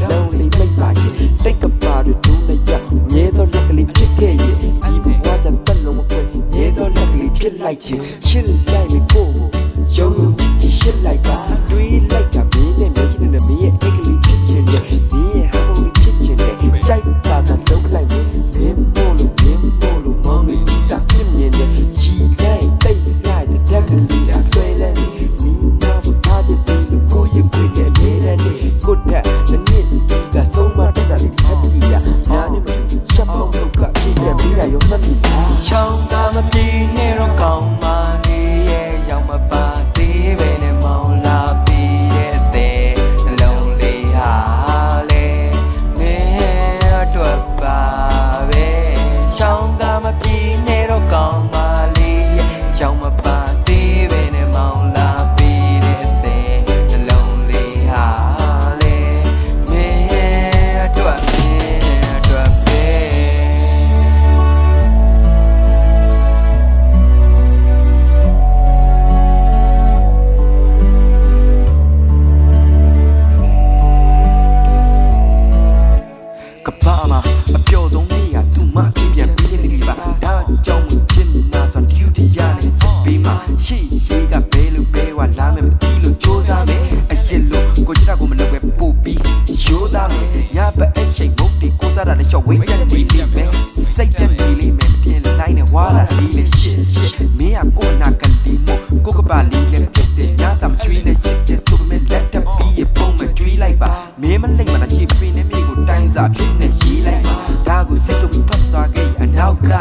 lonely မိတ်ပါရဲ့တိတ်ကပါတွေဒူးနဲ့ရမြဲသောလက်ကလေးဖြစ်ခဲ့ရဲ့ဒီဘဝကြတက်လုံးမခွဲမြဲသောလက်ကလေးဖြစ်လိုက်ခြင်းရှစ်လိုက်မကိုယုံကြည်ရှစ်လိုက်ပါတွေးလိုက်တာမင်းနဲ့မျက်စိနဲ့မင်းရဲ့အိတ်ကလေးဖြစ်ခြင်းနဲ့မင်းရဲ့ဟာမိုနီဖြစ်ခြင်းနဲ့ကြိုက်တာကလုံးလိုက်မင်းမို့လို့မောင်မေကြည့်တာပြင်းမြင်တဲ့ချီလိုက်တိတ်လိုက်တဲ့တက်ကလေးအဆွဲလဲနေနီးနားထားတဲ့ဒီလိုကိုရင်ခွေနဲ့မြဲတဲ့နေကိုတဲ့နည်းဒီကဆုံးမတက်တာလေးဖတ်ကြည့်ရညာနေမရှက်ဖို့လောက်ကပြည့်ပြပြီးတာရောမှတ်မိလားရှောင်းတာမပြေနေတော့ကောင်းပါလေရဲ့ရောက်မပါသေးပဲနဲ့မောင်လာပြီးတဲ့နှလုံးလေးဟာလေမင်းအတွက်ပါပဲရှောင်းတာမပြေနေတော့ကောင်းပါလေရဲ့ရောက်မပါသေးပဲနဲ့မောင်လာပြီးတဲ့နှလုံးလေးဟာလေမင်းအတွက်ပဲကဘာမှာအပျော်ဆုံးနေ့ကသူမပြပြန်ပြင်းနေပါဒါကြောင့်ချင်နာဆိုဒီယူတီရနေပေးမှာရှေ့ရေးကဘဲလို့ဘဲဝလာမယ်မတီးလို့စူးစမ်းမယ်အရင်လို့ကိုချစ်တာကိုမလုပ်ပဲပို့ပြီးရိုးသားမယ်ညဘက်အချိန်ဘုတ်ဒီကိုစားတာနဲ့ချော့ဝေးပြန်နေလိမ့်မယ်စိတ်ပြတ်နေလိမ့်မယ်မတင်လိုက်နဲ့ဝါလာလေးနဲ့ရှစ်မင်းကကိုနာကလေးမို့ကိုကပါလေးနဲ့ပြတဲ့ညသာမကျွေးနဲ့ရှစ်ကျဆိုမဲ့လက်တပီးပုံမကျွေးလိုက်ပါမင်းမလိမ့်မလားရှေ့ပေးနေမြေကိုတိုင်းစားဖြစ်နေရေးလိုက်ပါဒါကိုစိတ်တို့ထွက်သွားခဲ့အနောက်က